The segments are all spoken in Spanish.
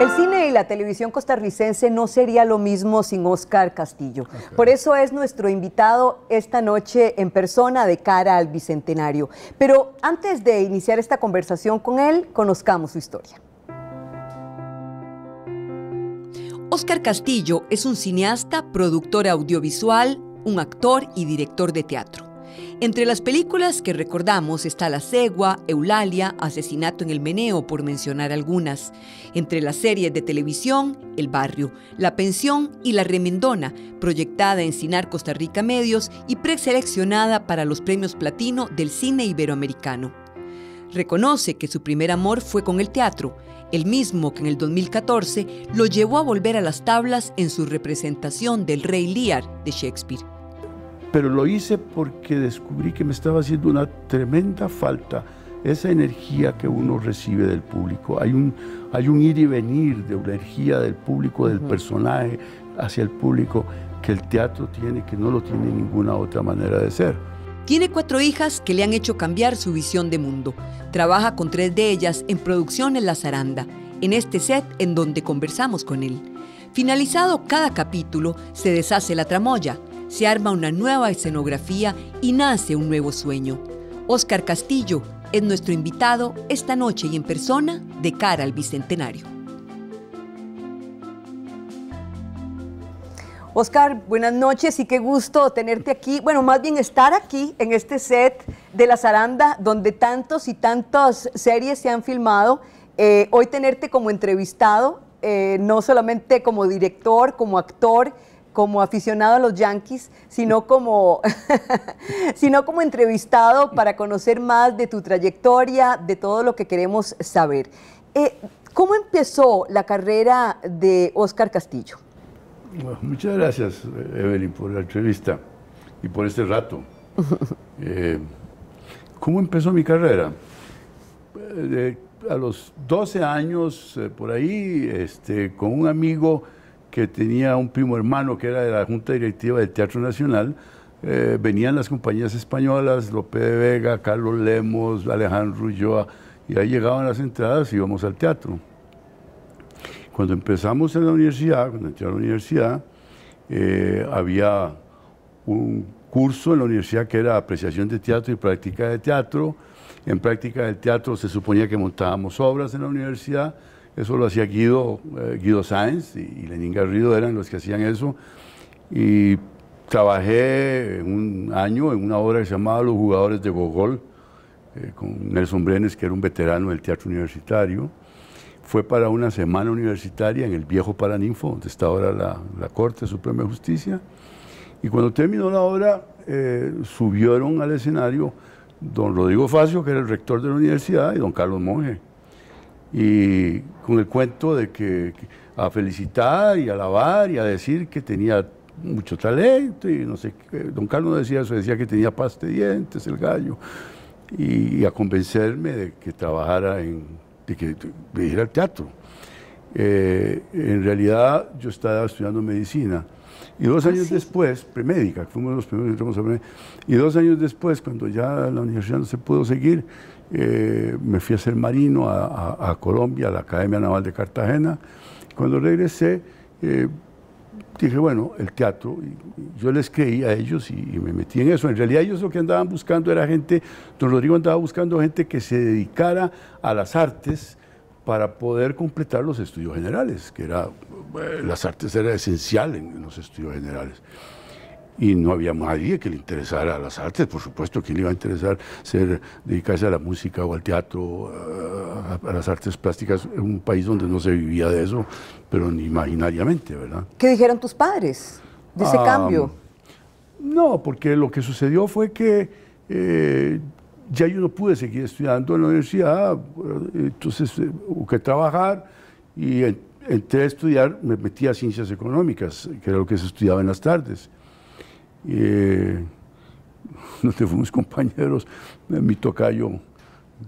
El cine y la televisión costarricense no sería lo mismo sin Óscar Castillo. Por eso es nuestro invitado esta noche en persona de cara al Bicentenario. Pero antes de iniciar esta conversación con él, conozcamos su historia. Óscar Castillo es un cineasta, productor audiovisual, un actor y director de teatro. Entre las películas que recordamos está La Cegua, Eulalia, Asesinato en el Meneo, por mencionar algunas. Entre las series de televisión, El Barrio, La Pensión y La Remendona, proyectada en Cinar Costa Rica Medios y preseleccionada para los premios Platino del cine iberoamericano. Reconoce que su primer amor fue con el teatro, el mismo que en el 2014 lo llevó a volver a las tablas en su representación del Rey Lear de Shakespeare. Pero lo hice porque descubrí que me estaba haciendo una tremenda falta esa energía que uno recibe del público. Hay un ir y venir de energía del público, del personaje hacia el público, que el teatro tiene, que no lo tiene ninguna otra manera de ser. Tiene 4 hijas que le han hecho cambiar su visión de mundo. Trabaja con 3 de ellas en Producciones La Zaranda, en este set en donde conversamos con él. Finalizado cada capítulo, se deshace la tramoya, se arma una nueva escenografía y nace un nuevo sueño. Óscar Castillo es nuestro invitado esta noche y en persona de cara al Bicentenario. Óscar, buenas noches y qué gusto tenerte aquí. Bueno, más bien estar aquí en este set de La Zaranda, donde tantos y tantas series se han filmado. Hoy tenerte como entrevistado, no solamente como director, como actor, como aficionado a los Yankees, sino como entrevistado para conocer más de tu trayectoria, de todo lo que queremos saber. ¿Cómo empezó la carrera de Óscar Castillo? Bueno, muchas gracias, Evelyn, por la entrevista y por este rato. ¿Cómo empezó mi carrera? A los 12 años, por ahí, con un amigo que tenía un primo hermano que era de la Junta Directiva del Teatro Nacional, venían las compañías españolas, Lope de Vega, Carlos Lemos, Alejandro Ulloa, y ahí llegaban las entradas y íbamos al teatro. Cuando empezamos en la universidad, cuando entré a la universidad, había un curso en la universidad que era apreciación de teatro y práctica de teatro. En práctica del teatro se suponía que montábamos obras en la universidad. Eso lo hacía Guido Sáenz y Lenín Garrido, eran los que hacían eso. Y trabajé un año en una obra que se llamaba Los Jugadores de Gogol, con Nelson Brenes, que era un veterano del teatro universitario. Fue para una semana universitaria en el viejo Paraninfo, donde está ahora la Corte Suprema de Justicia. Y cuando terminó la obra, subieron al escenario don Rodrigo Facio, que era el rector de la universidad, y don Carlos Monge. Y con el cuento de que a felicitar y a alabar y a decir que tenía mucho talento y no sé qué. Don Carlos no decía eso, decía que tenía pasta de dientes, el gallo, y a convencerme de que trabajara de ir al teatro. En realidad yo estaba estudiando medicina y 2 años después, premédica, fuimos los primeros que entramos a premédica, y 2 años después, cuando ya la universidad no se pudo seguir, me fui a ser marino a Colombia, a la Academia Naval de Cartagena. Cuando regresé, dije, bueno, el teatro, y yo les creí a ellos y me metí en eso. En realidad ellos lo que andaban buscando era gente, don Rodrigo andaba buscando gente que se dedicara a las artes para poder completar los estudios generales, que las artes era esencial en los estudios generales. Y no había nadie que le interesara a las artes, por supuesto, ¿quién le iba a interesar dedicarse a la música o al teatro, a las artes plásticas, en un país donde no se vivía de eso, pero ni imaginariamente, ¿verdad? ¿Qué dijeron tus padres de ese cambio? No, porque lo que sucedió fue que ya yo no pude seguir estudiando en la universidad, entonces hubo que trabajar y entré a estudiar, me metí a Ciencias Económicas, que era lo que se estudiaba en las tardes. Donde fuimos compañeros, mi tocayo,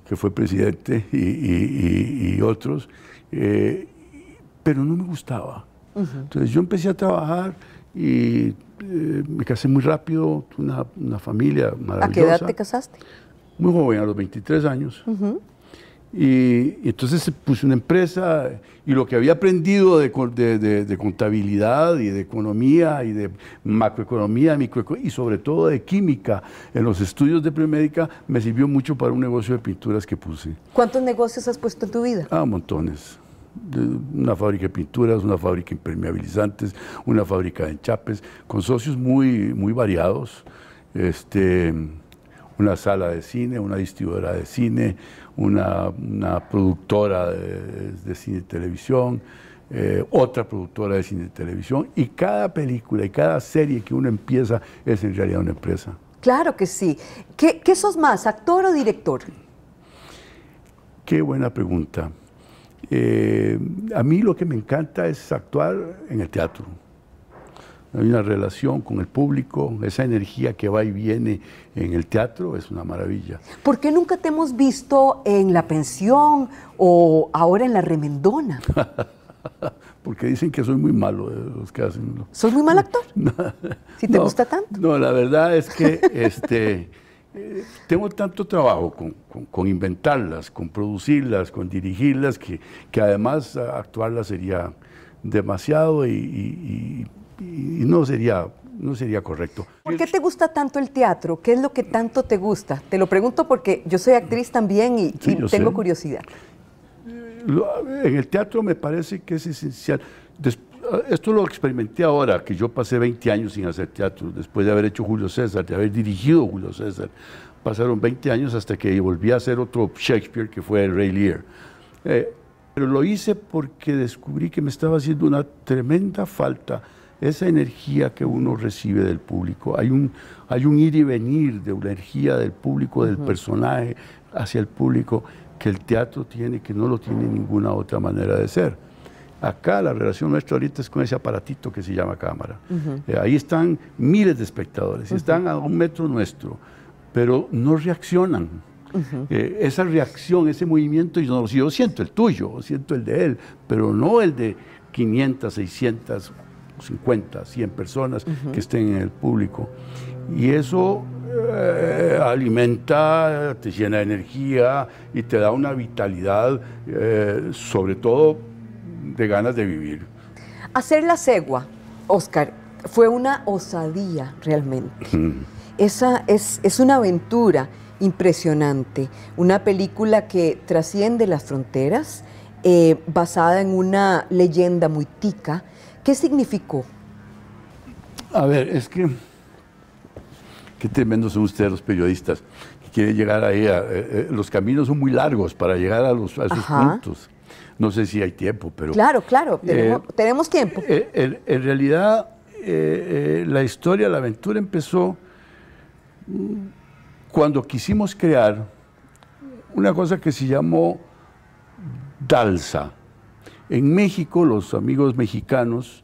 que fue presidente, y otros, pero no me gustaba. Entonces yo empecé a trabajar y me casé muy rápido, tuve una familia maravillosa. ¿A qué edad te casaste? Muy joven, a los 23 años. Y entonces puse una empresa y lo que había aprendido de contabilidad y de economía y de macroeconomía, microeconomía y sobre todo de química en los estudios de premédica me sirvió mucho para un negocio de pinturas que puse. ¿Cuántos negocios has puesto en tu vida? Montones. Una fábrica de pinturas, una fábrica de impermeabilizantes, una fábrica de enchapes, con socios muy variados. Una sala de cine, una distribuidora de cine, una productora de cine y televisión, otra productora de cine y televisión, y cada película y cada serie que uno empieza es en realidad una empresa. Claro que sí. ¿Qué sos más, actor o director? Qué buena pregunta. A mí lo que me encanta es actuar en el teatro. Hay una relación con el público, esa energía que va y viene en el teatro es una maravilla. ¿Por qué nunca te hemos visto en La Pensión o ahora en La Remendona? Porque dicen que soy muy malo de los que hacen. ¿Sos muy mal actor? No, ¿Si te gusta tanto? No, la verdad es que tengo tanto trabajo con inventarlas, con producirlas, con dirigirlas, que además actuarlas sería demasiado y no sería correcto. ¿Por qué te gusta tanto el teatro? ¿Qué es lo que tanto te gusta? Te lo pregunto porque yo soy actriz también y tengo curiosidad. En el teatro me parece que es esencial. Esto lo experimenté ahora, que yo pasé 20 años sin hacer teatro, después de haber hecho Julio César, de haber dirigido Julio César. Pasaron 20 años hasta que volví a hacer otro Shakespeare, que fue el Rey Lear. Pero lo hice porque descubrí que me estaba haciendo una tremenda falta esa energía que uno recibe del público. Hay un ir y venir de una energía del público, del personaje hacia el público, que el teatro tiene, que no lo tiene ninguna otra manera de ser. Acá la relación nuestra ahorita es con ese aparatito que se llama cámara. Ahí están miles de espectadores, están a 1 metro nuestro, pero no reaccionan. Esa reacción, ese movimiento, yo siento el tuyo, siento el de él, pero no el de 500, 600, 50, 100 personas que estén en el público. Y eso alimenta, te llena de energía y te da una vitalidad, sobre todo de ganas de vivir. Hacer La Cegua, Oscar, fue una osadía realmente. Esa es una aventura impresionante, una película que trasciende las fronteras, basada en una leyenda muy tica. ¿Qué significó? A ver, es que qué tremendos son ustedes los periodistas que quieren llegar ahí. Los caminos son muy largos para llegar a esos puntos. No sé si hay tiempo, pero... Claro, tenemos tiempo. En realidad, la historia, la aventura empezó cuando quisimos crear una cosa que se llamó DALSA. En México, los amigos mexicanos,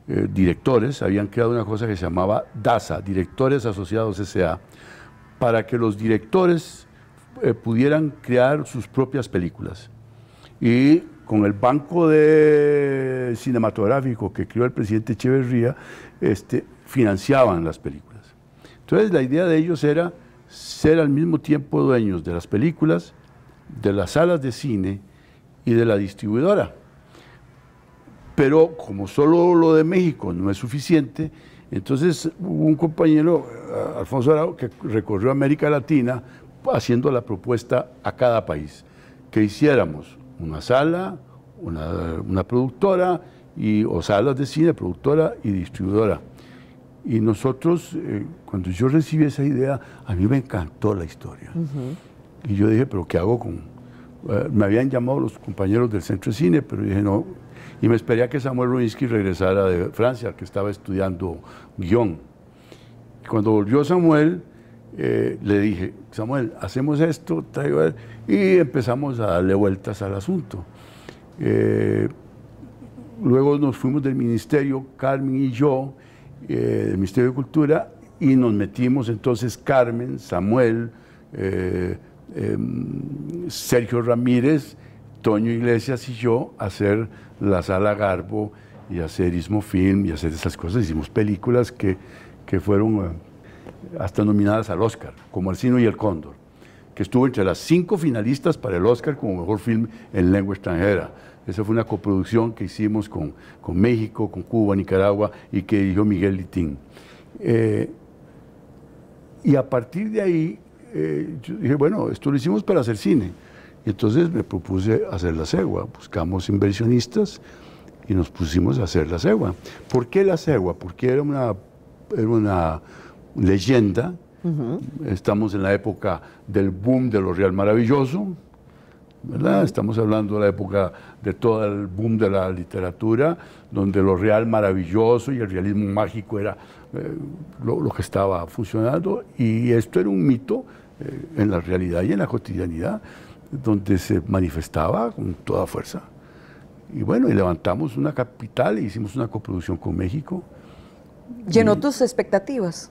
directores, habían creado una cosa que se llamaba DASA, Directores Asociados S.A., para que los directores pudieran crear sus propias películas. Y con el banco cinematográfico que creó el presidente Echeverría, financiaban las películas. Entonces la idea de ellos era ser al mismo tiempo dueños de las películas, de las salas de cine y de la distribuidora. Pero como solo lo de México no es suficiente, entonces hubo un compañero, Alfonso Arau, que recorrió América Latina haciendo la propuesta a cada país, que hiciéramos una sala, una productora, o salas de cine, productora y distribuidora. Y nosotros, cuando yo recibí esa idea, a mí me encantó la historia. Y yo dije, ¿pero qué hago con...? Me habían llamado los compañeros del Centro de Cine, pero dije, no. Y me esperé a que Samuel Rubinsky regresara de Francia, que estaba estudiando guión. Y cuando volvió Samuel, le dije, Samuel, hacemos esto, traigo él, y empezamos a darle vueltas al asunto. Luego nos fuimos del ministerio, Carmen y yo, del Ministerio de Cultura, y nos metimos entonces Carmen, Samuel, Sergio Ramírez, Toño Iglesias y yo a hacer la Sala Garbo y a hacer Istmo Film y a hacer esas cosas. Hicimos películas que fueron hasta nominadas al Oscar, como El Sino y el Cóndor. que estuvo entre las 5 finalistas para el Oscar como mejor film en lengua extranjera. Esa fue una coproducción que hicimos con México, con Cuba, Nicaragua, y que dirigió Miguel Litín. Y a partir de ahí, yo dije, bueno, esto lo hicimos para hacer cine. Y entonces me propuse hacer La Cegua. Buscamos inversionistas y nos pusimos a hacer La Cegua. ¿Por qué La Cegua? Porque era una leyenda. Estamos en la época del boom de lo real maravilloso, ¿verdad? Estamos hablando de la época de todo el boom de la literatura, donde lo real maravilloso y el realismo mágico era lo que estaba funcionando, y esto era un mito en la realidad y en la cotidianidad, donde se manifestaba con toda fuerza. Y bueno, y levantamos una capital e hicimos una coproducción con México. ¿Llenó tus expectativas?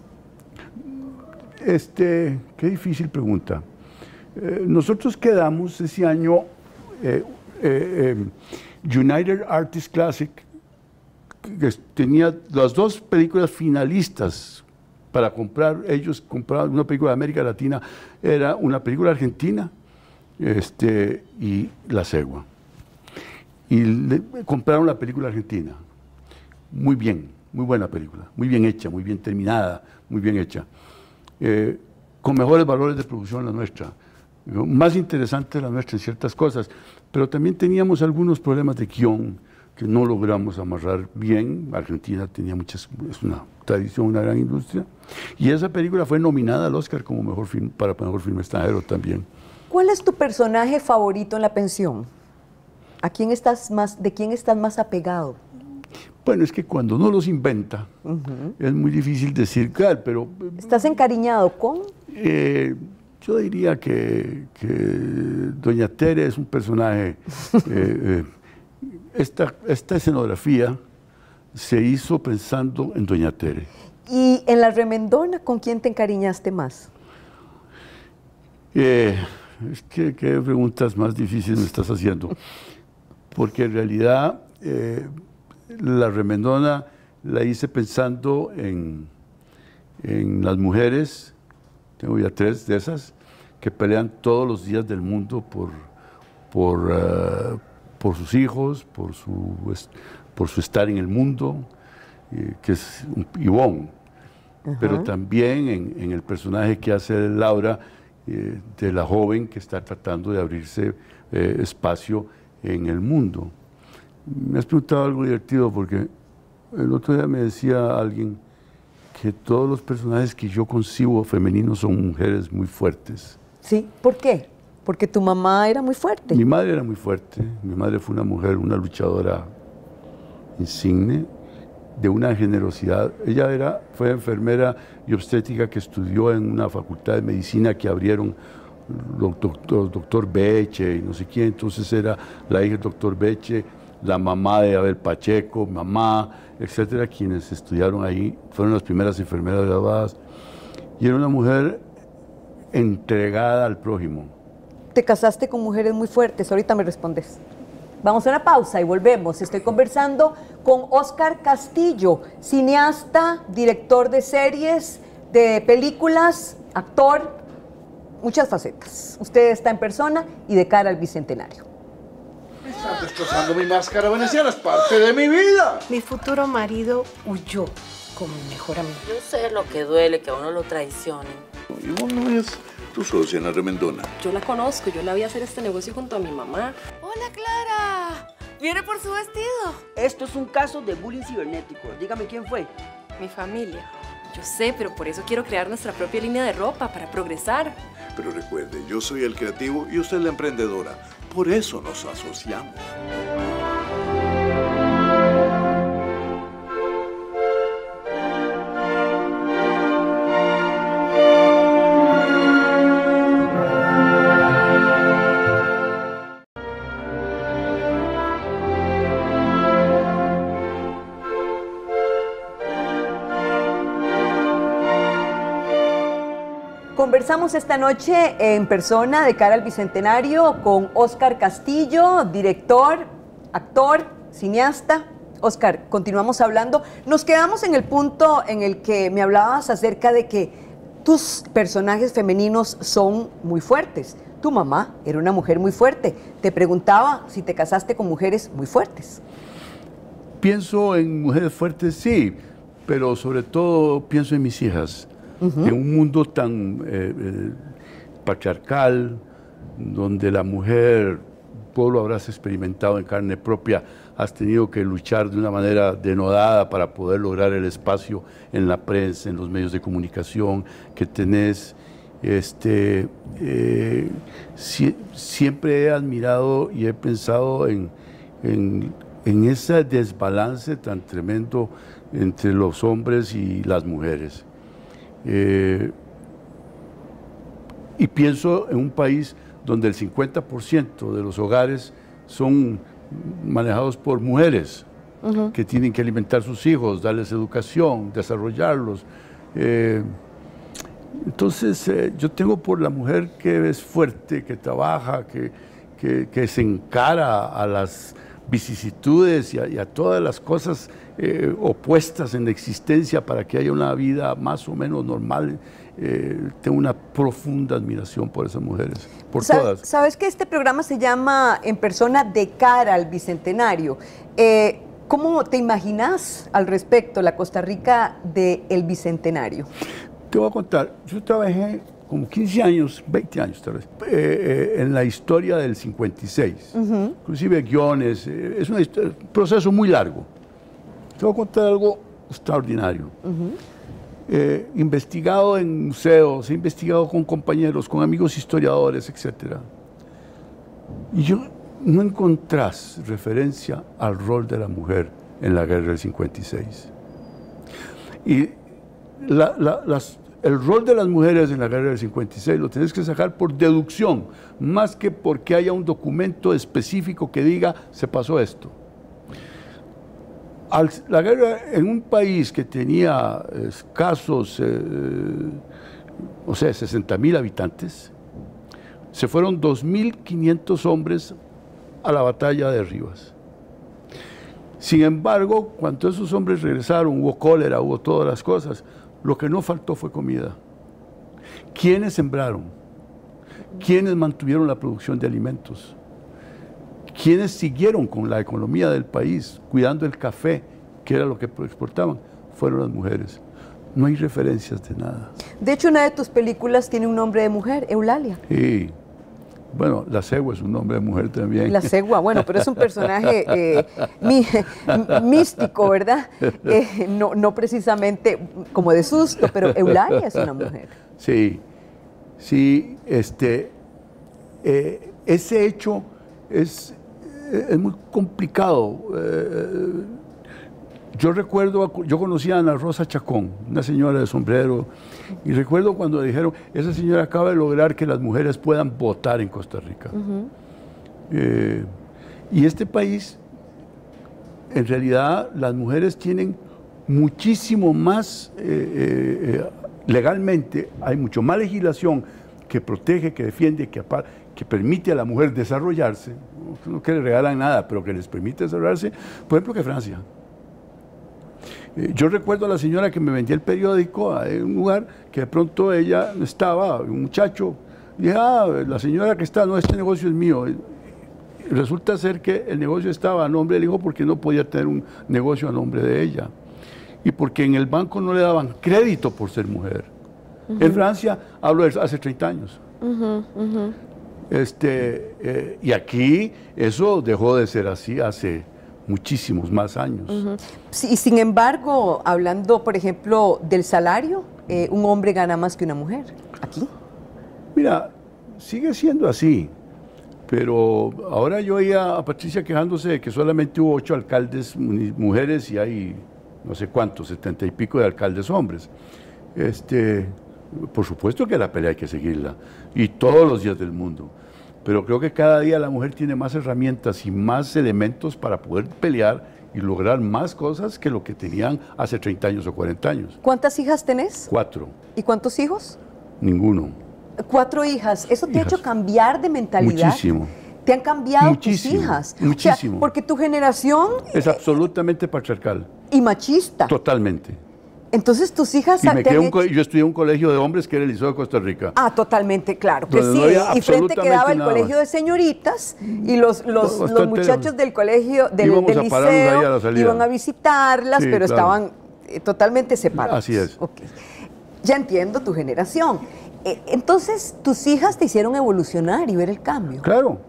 Qué difícil pregunta. Nosotros quedamos ese año United Artists Classic, que tenía las 2 películas finalistas para comprar. Ellos compraron una película de América Latina, era una película argentina y La Cegua. Y compraron la película argentina. Muy bien, muy buena película, muy bien hecha, muy bien terminada, muy bien hecha. Con mejores valores de producción la nuestra, más interesante la nuestra en ciertas cosas, pero también teníamos algunos problemas de guión que no logramos amarrar bien. Argentina tenía es una tradición, una gran industria, y esa película fue nominada al Oscar como mejor film, para mejor film extranjero también. ¿Cuál es tu personaje favorito en La Pensión? ¿De quién estás más apegado? Bueno, es que cuando uno los inventa, es muy difícil decir cuál, pero... ¿Estás encariñado con? Yo diría que Doña Tere es un personaje... esta escenografía se hizo pensando en Doña Tere. ¿Y en La Remendona con quién te encariñaste más? Es que qué preguntas más difíciles me estás haciendo, porque en realidad... La Remendona la hice pensando en las mujeres, tengo ya 3 de esas, que pelean todos los días del mundo por sus hijos, por su estar en el mundo, que es Ivonne. Pero también en el personaje que hace Laura, de la joven que está tratando de abrirse espacio en el mundo. Me has preguntado algo divertido, porque el otro día me decía alguien que todos los personajes que yo concibo femeninos son mujeres muy fuertes. Sí, ¿por qué? Porque tu mamá era muy fuerte. Mi madre era muy fuerte. Mi madre fue una mujer, una luchadora insigne, de una generosidad. Ella fue enfermera y obstétrica que estudió en una facultad de medicina que abrieron los doctor Beche y no sé quién. Entonces era la hija del doctor Beche, la mamá de Abel Pacheco, mamá, etcétera, quienes estudiaron ahí, fueron las primeras enfermeras graduadas. Y era una mujer entregada al prójimo. Te casaste con mujeres muy fuertes, ahorita me respondes. Vamos a una pausa y volvemos. Estoy conversando con Óscar Castillo, cineasta, director de series, de películas, actor, muchas facetas. Usted está en persona y de cara al Bicentenario. Me estás destrozando mi máscara veneciana, es parte de mi vida. Mi futuro marido huyó con mi mejor amigo. Yo sé lo que duele que a uno lo traicionen. Y vos no es tu socia en La Remendona. Yo la conozco, yo la vi hacer este negocio junto a mi mamá. ¡Hola, Clara! ¿Viene por su vestido? Esto es un caso de bullying cibernético. Dígame quién fue. Mi familia. Yo sé, pero por eso quiero crear nuestra propia línea de ropa, para progresar. Pero recuerde, yo soy el creativo y usted la emprendedora. Por eso nos asociamos. Conversamos esta noche en persona de cara al Bicentenario con Óscar Castillo, director, actor, cineasta. Óscar, continuamos hablando. Nos quedamos en el punto en el que me hablabas acerca de que tus personajes femeninos son muy fuertes. Tu mamá era una mujer muy fuerte. Te preguntaba si te casaste con mujeres muy fuertes. Pienso en mujeres fuertes, sí, pero sobre todo pienso en mis hijas. En un mundo tan patriarcal, donde la mujer, tú lo habrás experimentado en carne propia, has tenido que luchar de una manera denodada para poder lograr el espacio en la prensa, en los medios de comunicación que tenés. Siempre he admirado y he pensado en ese desbalance tan tremendo entre los hombres y las mujeres. Y pienso en un país donde el 50% de los hogares son manejados por mujeres que tienen que alimentar a sus hijos, darles educación, desarrollarlos. Entonces, yo tengo por la mujer que es fuerte, que trabaja, que se encara a las vicisitudes y a todas las cosas opuestas en la existencia para que haya una vida más o menos normal. Tengo una profunda admiración por esas mujeres, por todas. Sabes que este programa se llama En Persona de cara al Bicentenario. ¿Cómo te imaginas al respecto la Costa Rica del Bicentenario? Te voy a contar, yo trabajé como 15 años, 20 años tal vez, en la historia del 56, inclusive guiones, es un proceso muy largo. Te voy a contar algo extraordinario. Investigado en museos, he investigado con compañeros, con amigos historiadores, etc. Y yo no encontrás referencia al rol de la mujer en la guerra del 56. Y el rol de las mujeres en la guerra del 56 lo tienes que sacar por deducción, más que porque haya un documento específico que diga se pasó esto. La guerra en un país que tenía escasos, 60.000 habitantes, se fueron 2.500 hombres a la batalla de Rivas. Sin embargo, cuando esos hombres regresaron, hubo cólera, hubo todas las cosas, lo que no faltó fue comida. ¿Quiénes sembraron? ¿Quiénes mantuvieron la producción de alimentos? ¿Quiénes siguieron con la economía del país, cuidando el café, que era lo que exportaban? Fueron las mujeres. No hay referencias de nada. De hecho, una de tus películas tiene un nombre de mujer, Eulalia. Sí. Bueno, la cegua es un nombre de mujer también. La cegua, bueno, pero es un personaje místico, ¿verdad? No precisamente como de susto, pero Eulalia es una mujer. Sí, sí, ese hecho es muy complicado. Yo conocía a Ana Rosa Chacón, una señora de sombrero, y recuerdo cuando dijeron, esa señora acaba de lograr que las mujeres puedan votar en Costa Rica. Y este país, en realidad, las mujeres tienen muchísimo más, legalmente, hay mucho más legislación que protege, que defiende, que permite a la mujer desarrollarse, no que le regalan nada, pero que les permite desarrollarse, por ejemplo, que Francia. Yo recuerdo a la señora que me vendía el periódico en un lugar que de pronto ella no estaba, un muchacho, y dije, la señora que está, no, este negocio es mío. Y resulta ser que el negocio estaba a nombre del hijo porque no podía tener un negocio a nombre de ella. Y porque en el banco no le daban crédito por ser mujer. En Francia, hablo de hace 30 años. Y aquí eso dejó de ser así hace muchísimos más años. Sí, sin embargo, hablando, por ejemplo, del salario, un hombre gana más que una mujer, aquí. Mira, sigue siendo así, pero ahora yo oía a Patricia quejándose de que solamente hubo 8 alcaldes mujeres y hay no sé cuántos, 70 y pico de alcaldes hombres. Por supuesto que la pelea hay que seguirla, y todos los días del mundo. Pero creo que cada día la mujer tiene más herramientas y más elementos para poder pelear y lograr más cosas que lo que tenían hace 30 años o 40 años. ¿Cuántas hijas tenés? 4. ¿Y cuántos hijos? Ninguno. 4 hijas. ¿Eso te ha hecho cambiar de mentalidad? Muchísimo. ¿Te han cambiado tus hijas? Muchísimo. O sea, porque tu generación... Es absolutamente patriarcal. Y machista. Totalmente. Entonces tus hijas Y me te han quedé hecho- yo estudié en un colegio de hombres que era el Liceo de Costa Rica. Ah, totalmente, claro que Donde sí. no había Y frente absolutamente quedaba el nada colegio de señoritas y los Bastante muchachos del colegio, íbamos del a pararnos ahí a la liceo, salida. iban a visitarlas, Sí, pero claro. estaban totalmente separados. Así es. Ok. Ya entiendo tu generación. Entonces, tus hijas te hicieron evolucionar y ver el cambio. Claro.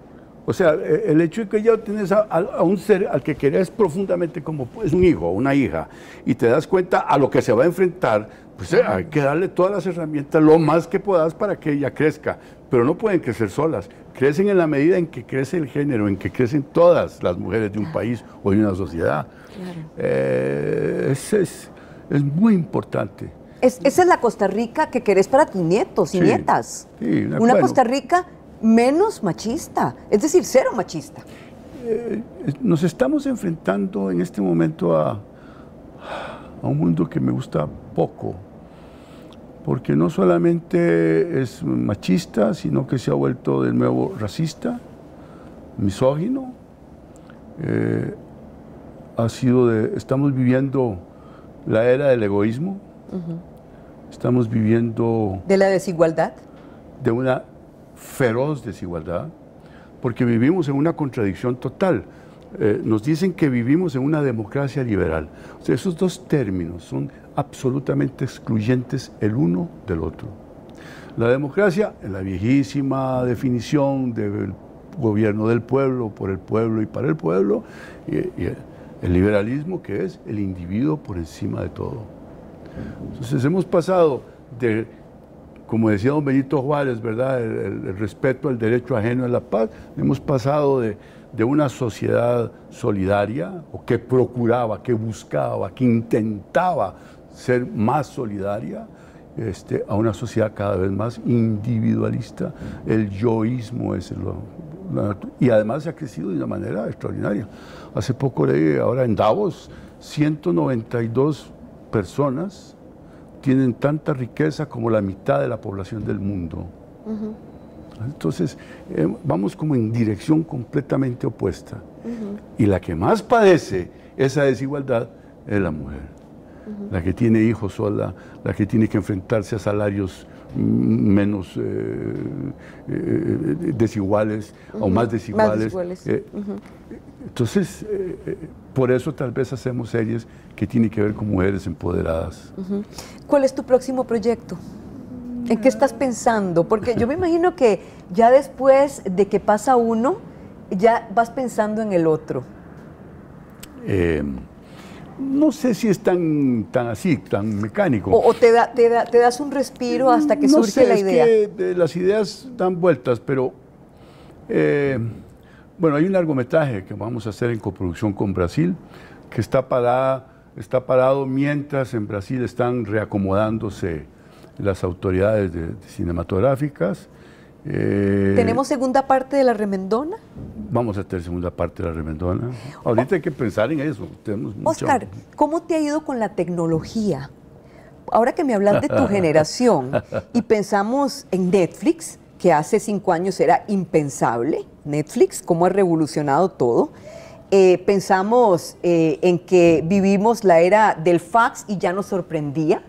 O sea, el hecho de que ya tienes a un ser al que querés profundamente como es un hijo o una hija y te das cuenta a lo que se va a enfrentar, pues hay que darle todas las herramientas lo más que puedas para que ella crezca. Pero no pueden crecer solas. Crecen en la medida en que crece el género, en que crecen todas las mujeres de un país o de una sociedad. Es muy importante. Esa es la Costa Rica que querés para tus nietos y Sí, nietas. sí, Una bueno. Costa Rica menos machista, es decir, cero machista. Nos estamos enfrentando en este momento a un mundo que me gusta poco, porque no solamente es machista, sino que se ha vuelto de nuevo racista, misógino. Estamos viviendo la era del egoísmo, estamos viviendo De la desigualdad. de una feroz desigualdad, porque vivimos en una contradicción total. Nos dicen que vivimos en una democracia liberal. O sea, esos dos términos son absolutamente excluyentes el uno del otro. La democracia, en la viejísima definición del gobierno del pueblo, por el pueblo y para el pueblo, y el liberalismo, que es el individuo por encima de todo. Entonces hemos pasado de, como decía don Benito Juárez, ¿verdad?, el respeto al derecho ajeno a la paz, hemos pasado de una sociedad solidaria, o que procuraba, que buscaba, que intentaba ser más solidaria, a una sociedad cada vez más individualista. El yoísmo es y además se ha crecido de una manera extraordinaria. Hace poco leí, ahora en Davos, 192 personas tienen tanta riqueza como la mitad de la población del mundo. Entonces, vamos como en dirección completamente opuesta. Y la que más padece esa desigualdad es la mujer. La que tiene hijos sola, la que tiene que enfrentarse a salarios menos desiguales o más desiguales. Entonces, por eso tal vez hacemos series que tienen que ver con mujeres empoderadas. ¿Cuál es tu próximo proyecto? ¿En qué estás pensando? Porque yo me imagino que ya después de que pasa uno, ya vas pensando en el otro. No sé si es tan así, tan mecánico. O te das un respiro hasta que surge la idea. Es que las ideas dan vueltas, pero bueno, hay un largometraje que vamos a hacer en coproducción con Brasil, que está parado mientras en Brasil están reacomodándose las autoridades cinematográficas. ¿Tenemos segunda parte de La Remendona? Vamos a tener segunda parte de La Remendona. Ahorita hay que pensar en eso. Oscar, ¿cómo te ha ido con la tecnología? Ahora que me hablas de tu generación y pensamos en Netflix, que hace 5 años era impensable, Netflix, cómo ha revolucionado todo. Pensamos en que vivimos la era del fax y ya nos sorprendía.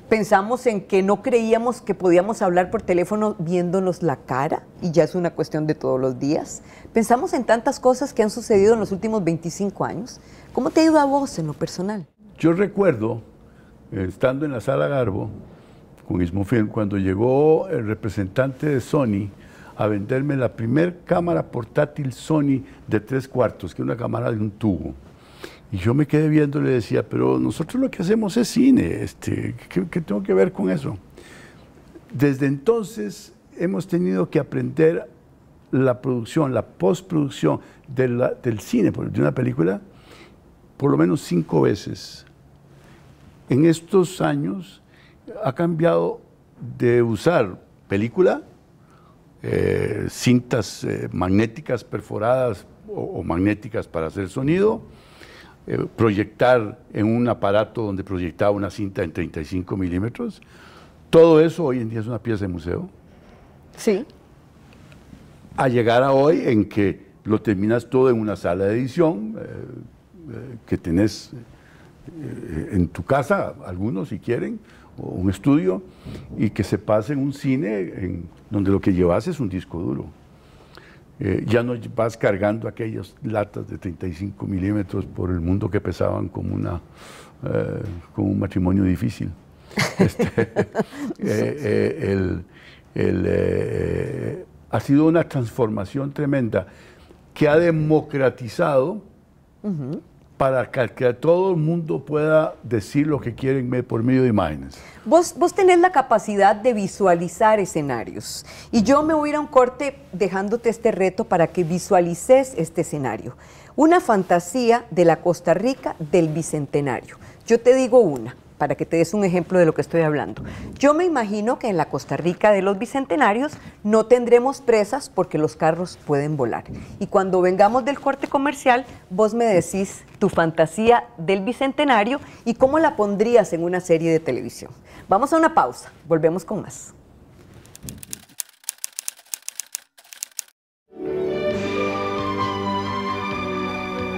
Pensamos en que no creíamos que podíamos hablar por teléfono viéndonos la cara y ya es una cuestión de todos los días. Pensamos en tantas cosas que han sucedido en los últimos 25 años. ¿Cómo te ha ido a vos en lo personal? Yo recuerdo, estando en la Sala Garbo, con Istmo Film, cuando llegó el representante de Sony a venderme la primer cámara portátil Sony de 3/4, que es una cámara de un tubo. Y yo me quedé viendo y le decía, pero nosotros lo que hacemos es cine, ¿qué tengo que ver con eso? Desde entonces hemos tenido que aprender la producción, la postproducción del cine, de una película, por lo menos 5 veces. En estos años ha cambiado de usar película, cintas magnéticas perforadas o magnéticas para hacer sonido, proyectar en un aparato donde proyectaba una cinta en 35 milímetros. Todo eso hoy en día es una pieza de museo. Sí. A llegar a hoy en que lo terminas todo en una sala de edición, que tenés en tu casa, algunos si quieren, o un estudio, y que se pase en un cine donde lo que llevas es un disco duro. Ya no vas cargando aquellas latas de 35 milímetros por el mundo que pesaban como un matrimonio difícil. Ha sido una transformación tremenda que ha democratizado para que todo el mundo pueda decir lo que quieren por medio de imágenes. Vos tenés la capacidad de visualizar escenarios y yo me voy a ir a un corte dejándote este reto para que visualices este escenario. Una fantasía de la Costa Rica del Bicentenario. Yo te digo una, para que te des un ejemplo de lo que estoy hablando. Yo me imagino que en la Costa Rica de los Bicentenarios no tendremos presas porque los carros pueden volar. Y cuando vengamos del corte comercial, vos me decís tu fantasía del Bicentenario y cómo la pondrías en una serie de televisión. Vamos a una pausa, volvemos con más.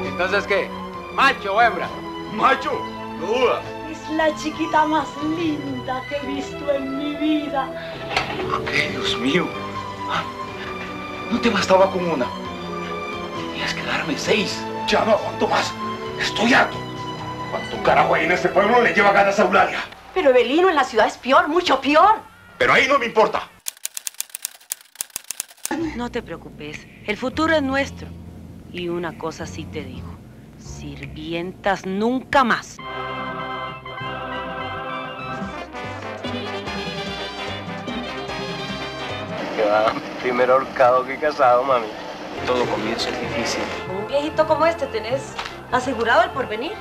Entonces, ¿qué? ¿Macho o hembra? ¡Macho! ¡No dudas! Es la chiquita más linda que he visto en mi vida. ¿Por qué, Dios mío? ¿No te bastaba con una? Tenías que darme 6. Ya no aguanto más. Estoy harto. ¿Cuánto carajo hay en este pueblo le lleva ganas a Eulalia? Pero Evelino, en la ciudad es peor, mucho peor. Pero ahí no me importa. No te preocupes, el futuro es nuestro. Y una cosa sí te digo, sirvientas nunca más. Primero ahorcado que casado, mami. Todo comienzo es difícil. Con un viejito como este tenés asegurado el porvenir.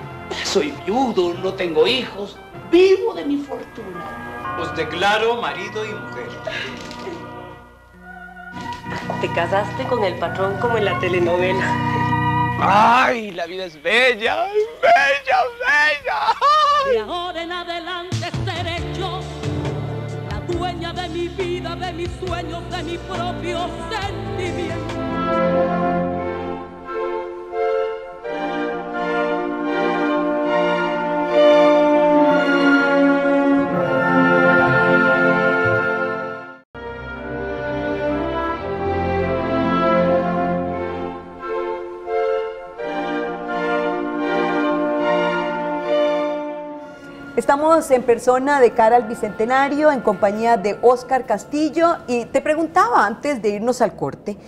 Soy viudo, no tengo hijos, vivo de mi fortuna. Los declaro marido y mujer. Te casaste con el patrón como en la telenovela. ¡Ay, la vida es bella! ¡Bella, bella! De ahora en adelante seré yo la dueña de mi vida, de mis sueños, de mi propio sentimiento. Estamos en persona de cara al Bicentenario en compañía de Óscar Castillo y te preguntaba antes de irnos al corte,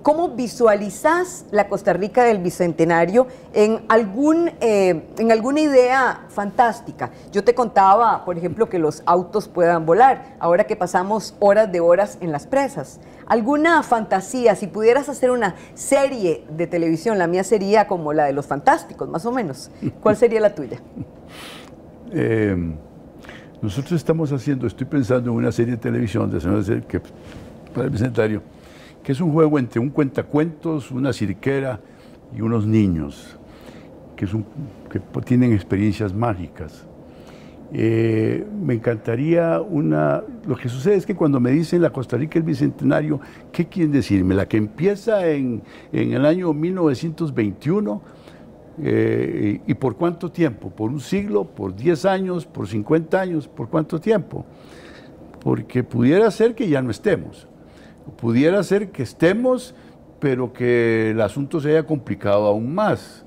¿cómo visualizas la Costa Rica del Bicentenario en alguna idea fantástica? Yo te contaba, por ejemplo, que los autos puedan volar, ahora que pasamos horas de horas en las presas. ¿Alguna fantasía? Si pudieras hacer una serie de televisión, la mía sería como la de los Fantásticos, más o menos. ¿Cuál sería la tuya? Nosotros estoy pensando en una serie de televisión para el Bicentenario, que es un juego entre un cuentacuentos, una cirquera y unos niños, que tienen experiencias mágicas. Me encantaría lo que sucede es que cuando me dicen la Costa Rica el Bicentenario, ¿qué quieren decirme? ¿La que empieza en el año 1921? ¿Y por cuánto tiempo? ¿Por un siglo? ¿Por 10 años? ¿Por 50 años? ¿Por cuánto tiempo? Porque pudiera ser que ya no estemos. Pudiera ser que estemos, pero que el asunto se haya complicado aún más.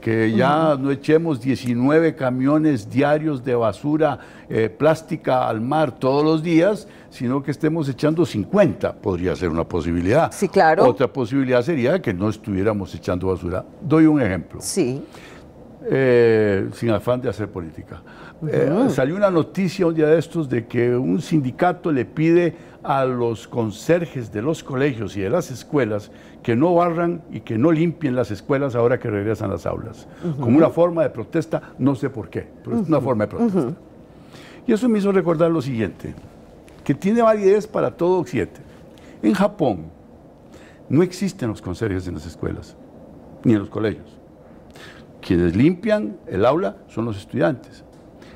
Que ya no echemos 19 camiones diarios de basura plástica al mar todos los días, sino que estemos echando 50, podría ser una posibilidad. Sí, claro. Otra posibilidad sería que no estuviéramos echando basura. Doy un ejemplo. Sí. Sin afán de hacer política. Salió una noticia un día de estos de que un sindicato le pide a los conserjes de los colegios y de las escuelas que no barran y que no limpien las escuelas ahora que regresan las aulas, como una forma de protesta, no sé por qué, pero es una forma de protesta. Y eso me hizo recordar lo siguiente, que tiene validez para todo Occidente. En Japón no existen los conserjes en las escuelas, ni en los colegios. Quienes limpian el aula son los estudiantes.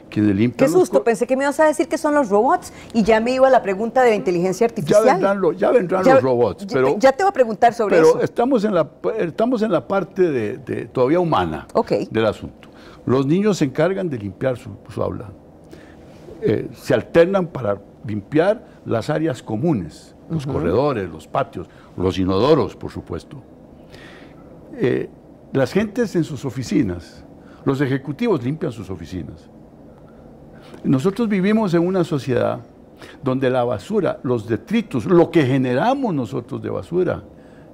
Quienes limpian. Qué susto, pensé que me ibas a decir que son los robots y ya me iba a la pregunta de la inteligencia artificial. Ya vendrán los robots. Pero, ya te voy a preguntar sobre eso. Pero estamos en la parte todavía humana del asunto. Los niños se encargan de limpiar su aula. Se alternan para limpiar las áreas comunes, los corredores, los patios, los inodoros, por supuesto. Las gentes en sus oficinas, los ejecutivos limpian sus oficinas. Nosotros vivimos en una sociedad donde la basura, los detritos, lo que generamos nosotros de basura,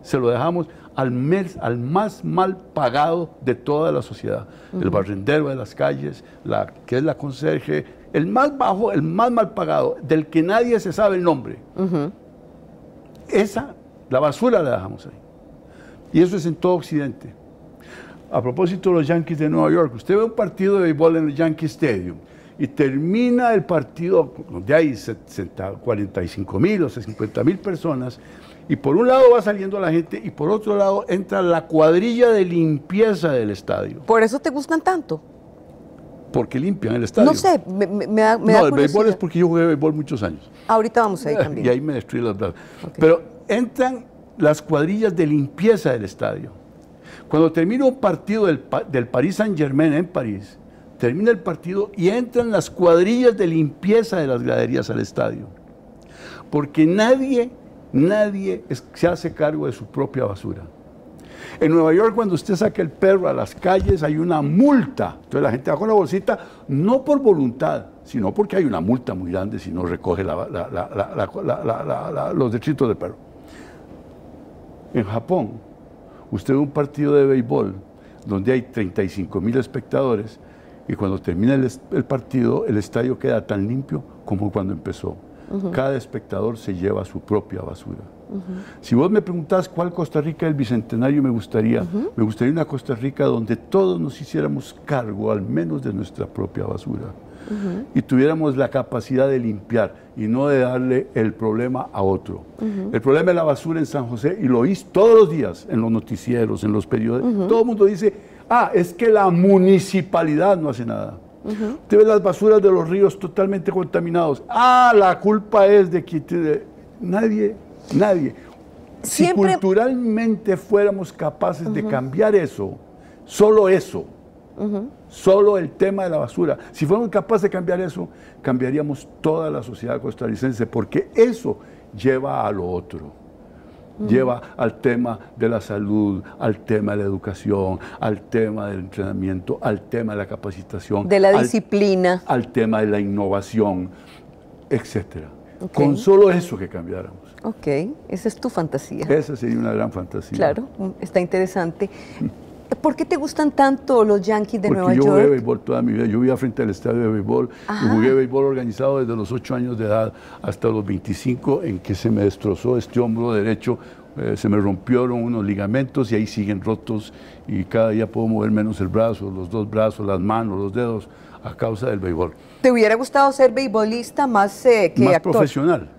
se lo dejamos al más mal pagado de toda la sociedad. El barrendero de las calles, que es la conserje, el más bajo, el más mal pagado, del que nadie se sabe el nombre. La basura la dejamos ahí. Y eso es en todo Occidente. A propósito de los Yankees de Nueva York, usted ve un partido de béisbol en el Yankee Stadium y termina el partido donde hay 45,000 o 50,000 personas, y por un lado va saliendo la gente y por otro lado entra la cuadrilla de limpieza del estadio. ¿Por eso te gustan tanto? Porque limpian el estadio. No sé, me da No, el béisbol curiosidad. es porque yo jugué béisbol muchos años. Ahorita vamos ahí también. Y ahí me destruí las brazos. Okay. Pero entran las cuadrillas de limpieza del estadio. Cuando termina un partido del Paris Saint-Germain en París, termina el partido y entran las cuadrillas de limpieza de las graderías al estadio. Porque nadie se hace cargo de su propia basura. En Nueva York, cuando usted saca el perro a las calles, hay una multa. Entonces la gente va con la bolsita, no por voluntad, sino porque hay una multa muy grande si no recoge los detritos del perro. En Japón, usted ve un partido de béisbol donde hay 35,000 espectadores y cuando termina el partido, el estadio queda tan limpio como cuando empezó. Cada espectador se lleva su propia basura. Si vos me preguntás cuál Costa Rica del Bicentenario me gustaría una Costa Rica donde todos nos hiciéramos cargo al menos de nuestra propia basura y tuviéramos la capacidad de limpiar y no de darle el problema a otro. El problema de la basura en San José, y lo oís todos los días en los noticieros, en los periódicos, todo el mundo dice, es que la municipalidad no hace nada. Usted ve las basuras de los ríos totalmente contaminados. La culpa es de que nadie. Si culturalmente fuéramos capaces de cambiar eso, solo el tema de la basura, si fuéramos capaces de cambiar eso, cambiaríamos toda la sociedad costarricense, porque eso lleva a lo otro. Lleva al tema de la salud, al tema de la educación, al tema del entrenamiento, al tema de la capacitación, de la disciplina, al tema de la innovación, etcétera. Con solo eso que cambiáramos. Ok, esa es tu fantasía. Esa sería una gran fantasía. Claro, está interesante. ¿Por qué te gustan tanto los Yankees de Nueva York? Porque yo jugué béisbol toda mi vida. Yo vivía frente al estadio de béisbol y jugué béisbol organizado desde los 8 años de edad hasta los 25, en que se me destrozó este hombro derecho, se me rompieron unos ligamentos y ahí siguen rotos y cada día puedo mover menos el brazo, los dos brazos, las manos, los dedos, a causa del béisbol. ¿Te hubiera gustado ser beisbolista más que más actor? Profesional.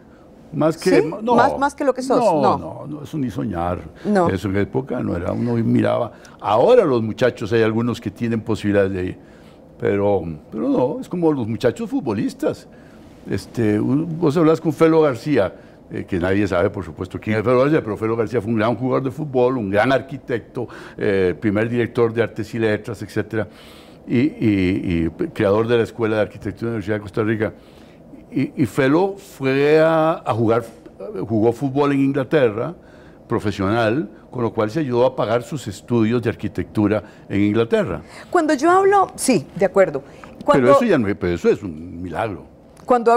Más que, ¿Sí? no, más que lo que sos. No, eso ni soñar. No. Eso en época no era, uno miraba. Ahora los muchachos, hay algunos que tienen posibilidades de ir, pero no, es como los muchachos futbolistas. Vos hablas con Felo García, que nadie sabe, por supuesto, quién es Felo García, pero Felo García fue un gran jugador de fútbol, un gran arquitecto, primer director de Artes y Letras, etcétera, y creador de la Escuela de Arquitectura de la Universidad de Costa Rica. Y Felo fue jugó fútbol en Inglaterra, profesional, con lo cual se ayudó a pagar sus estudios de arquitectura en Inglaterra. Cuando yo hablo, sí, de acuerdo. Pero eso es un milagro. Cuando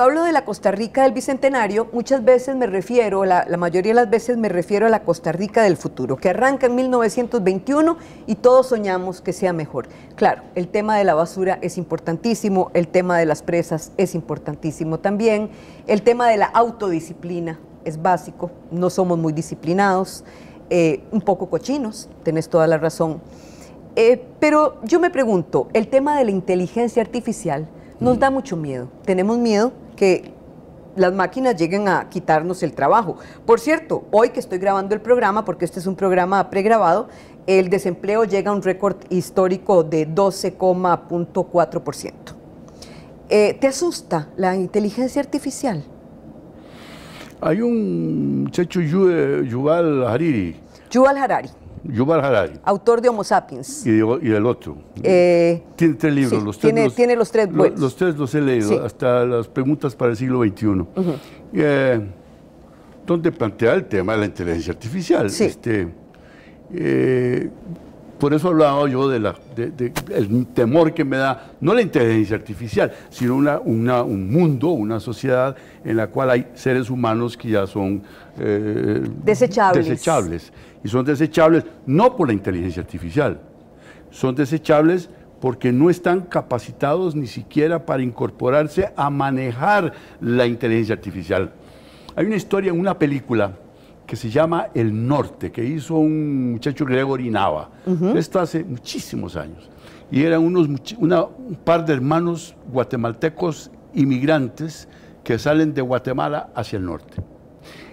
hablo de la Costa Rica del Bicentenario, muchas veces me refiero, la mayoría de las veces me refiero a la Costa Rica del futuro, que arranca en 1921 y todos soñamos que sea mejor. Claro, el tema de la basura es importantísimo, el tema de las presas es importantísimo también, el tema de la autodisciplina es básico, no somos muy disciplinados, un poco cochinos, tenés toda la razón. Pero yo me pregunto, el tema de la inteligencia artificial nos da mucho miedo. Tenemos miedo que las máquinas lleguen a quitarnos el trabajo. Por cierto, hoy que estoy grabando el programa, porque este es un programa pregrabado, el desempleo llega a un récord histórico de 12,4%. ¿Te asusta la inteligencia artificial? Hay un muchacho, Yuval Harari. Yuval Harari. Yuval Harari. Autor de Homo Sapiens. Y el otro. Tiene 3 libros. Sí, los tres tiene los 3 buenos. Los 3 los he leído, sí. Hasta las preguntas para el siglo XXI. Donde plantea el tema de la inteligencia artificial. Sí. Por eso hablaba yo del temor que me da, no la inteligencia artificial, sino un mundo, una sociedad en la cual hay seres humanos que ya son desechables. Y son desechables no por la inteligencia artificial, son desechables porque no están capacitados ni siquiera para incorporarse a manejar la inteligencia artificial. Hay una historia en una película que se llama El Norte, que hizo un muchacho Gregory Nava. Esto hace muchísimos años. Y eran un par de hermanos guatemaltecos inmigrantes que salen de Guatemala hacia el norte.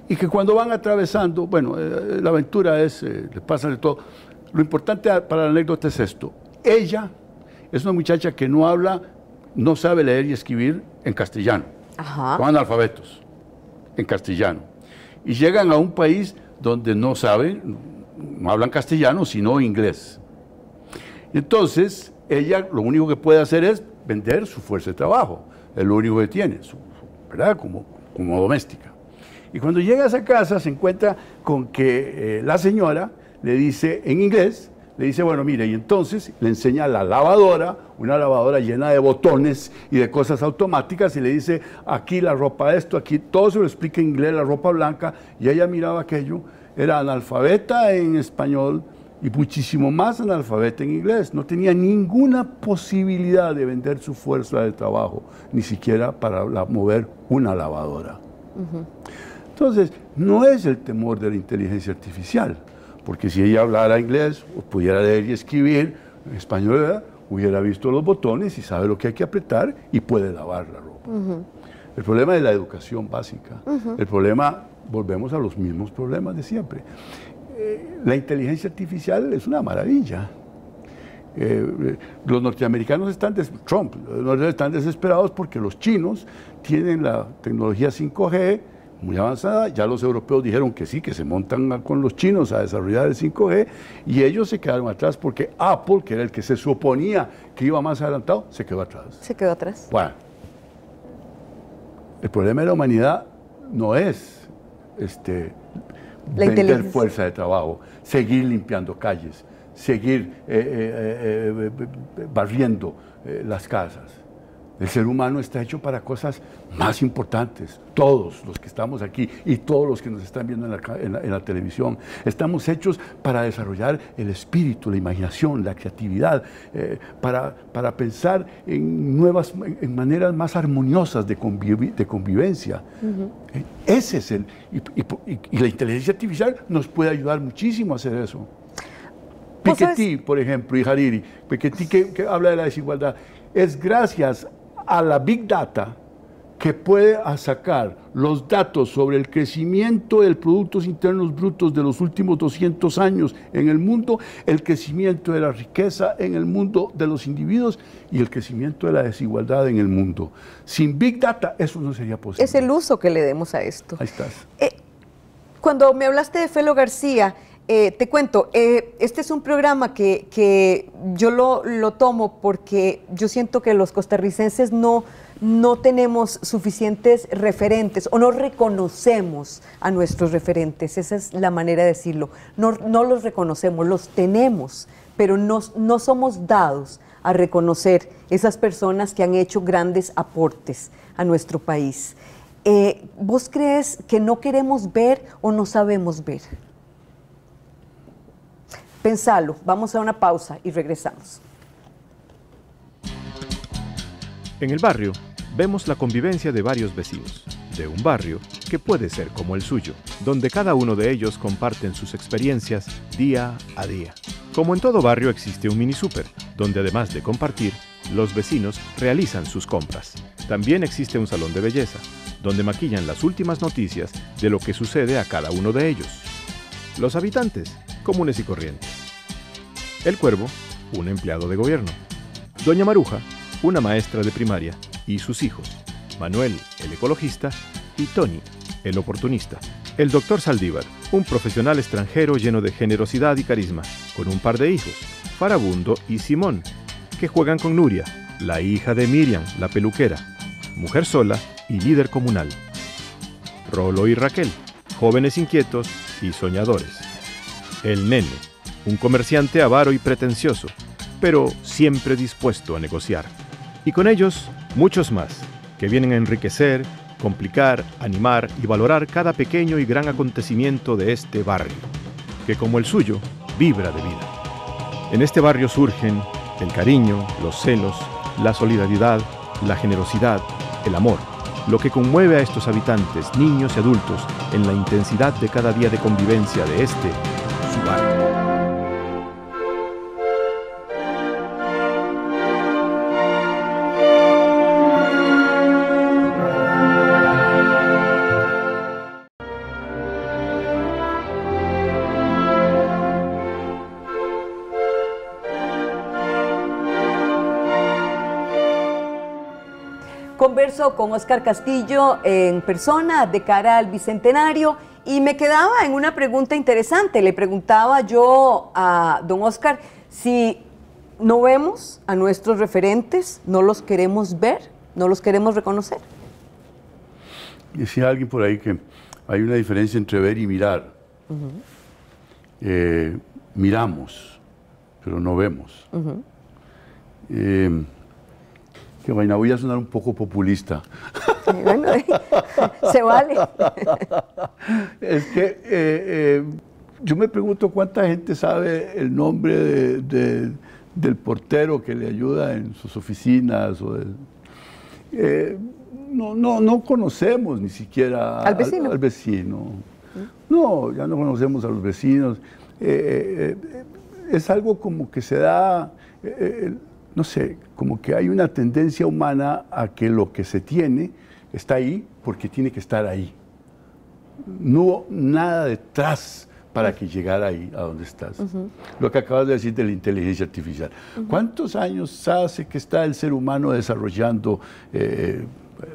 Y que cuando van atravesando, bueno, la aventura les pasa de todo. Lo importante para la anécdota es esto. Ella es una muchacha que no sabe leer y escribir en castellano. Son analfabetos en castellano. Y llegan a un país donde no hablan castellano, sino inglés. Entonces, ella lo único que puede hacer es vender su fuerza de trabajo, es lo único que tiene, ¿verdad? Como doméstica. Y cuando llega a esa casa se encuentra con que la señora le dice en inglés, le dice, bueno, mire, y entonces le enseña la lavadora, una lavadora llena de botones y de cosas automáticas, y le dice, aquí la ropa esto, aquí, todo se lo explica en inglés, la ropa blanca, y ella miraba aquello, era analfabeta en español y muchísimo más analfabeta en inglés, no tenía ninguna posibilidad de vender su fuerza de trabajo, ni siquiera para mover una lavadora. Entonces, no es el temor de la inteligencia artificial, porque si ella hablara inglés o pudiera leer y escribir en español, ¿verdad?, hubiera visto los botones y sabe lo que hay que apretar y puede lavar la ropa. El problema es la educación básica. El problema, volvemos a los mismos problemas de siempre. La inteligencia artificial es una maravilla. Los norteamericanos están desesperados porque los chinos tienen la tecnología 5G muy avanzada, ya los europeos dijeron que sí, que se montan con los chinos a desarrollar el 5G, y ellos se quedaron atrás porque Apple, que era el que se suponía que iba más adelantado, se quedó atrás. Se quedó atrás. Bueno, el problema de la humanidad no es vender fuerza de trabajo, seguir limpiando calles, seguir barriendo las casas. El ser humano está hecho para cosas más importantes. Todos los que estamos aquí y todos los que nos están viendo en la televisión, estamos hechos para desarrollar el espíritu, la imaginación, la creatividad, para pensar en maneras más armoniosas de convivencia. Ese es y la inteligencia artificial nos puede ayudar muchísimo a hacer eso. Piketty, por ejemplo, y Hariri, Piketty que habla de la desigualdad, es gracias a la Big Data que puede sacar los datos sobre el crecimiento de productos internos brutos de los últimos 200 años en el mundo, el crecimiento de la riqueza en el mundo de los individuos y el crecimiento de la desigualdad en el mundo. Sin Big Data eso no sería posible. Es el uso que le demos a esto. Ahí estás. Cuando me hablaste de Felo García, te cuento, este es un programa que yo lo tomo porque yo siento que los costarricenses no tenemos suficientes referentes o no reconocemos a nuestros referentes, esa es la manera de decirlo. No los reconocemos, los tenemos, pero no somos dados a reconocer esas personas que han hecho grandes aportes a nuestro país. ¿Vos crees que no queremos ver o no sabemos ver? Pensalo, vamos a una pausa y regresamos. En el barrio vemos la convivencia de varios vecinos, de un barrio que puede ser como el suyo, donde cada uno de ellos comparten sus experiencias día a día. Como en todo barrio existe un mini súper, donde además de compartir, los vecinos realizan sus compras. También existe un salón de belleza, donde maquillan las últimas noticias de lo que sucede a cada uno de ellos. Los habitantes, comunes y corrientes. El Cuervo, un empleado de gobierno. Doña Maruja, una maestra de primaria, y sus hijos, Manuel, el ecologista, y Tony, el oportunista. El doctor Saldívar, un profesional extranjero lleno de generosidad y carisma, con un par de hijos, Farabundo y Simón, que juegan con Nuria, la hija de Miriam, la peluquera, mujer sola y líder comunal. Rolo y Raquel, jóvenes inquietos y soñadores. El Nene, un comerciante avaro y pretencioso, pero siempre dispuesto a negociar. Y con ellos, muchos más, que vienen a enriquecer, complicar, animar y valorar cada pequeño y gran acontecimiento de este barrio, que como el suyo, vibra de vida. En este barrio surgen el cariño, los celos, la solidaridad, la generosidad, el amor, lo que conmueve a estos habitantes, niños y adultos, en la intensidad de cada día de convivencia de este, su barrio. Converso con Óscar Castillo en persona de cara al Bicentenario y me quedaba en una pregunta interesante. Le preguntaba yo a don Óscar si no vemos a nuestros referentes, no los queremos ver, no los queremos reconocer. Decía alguien por ahí que hay una diferencia entre ver y mirar. Miramos, pero no vemos. Qué vaina, voy a sonar un poco populista. Bueno, se vale. Es que yo me pregunto cuánta gente sabe el nombre del portero que le ayuda en sus oficinas. No conocemos ni siquiera al vecino. Al vecino. No, ya no conocemos a los vecinos. Es algo como que se da... no sé, como que hay una tendencia humana a que lo que se tiene está ahí porque tiene que estar ahí. No hubo nada detrás para que llegara ahí, a donde estás. Lo que acabas de decir de la inteligencia artificial. ¿Cuántos años hace que está el ser humano desarrollando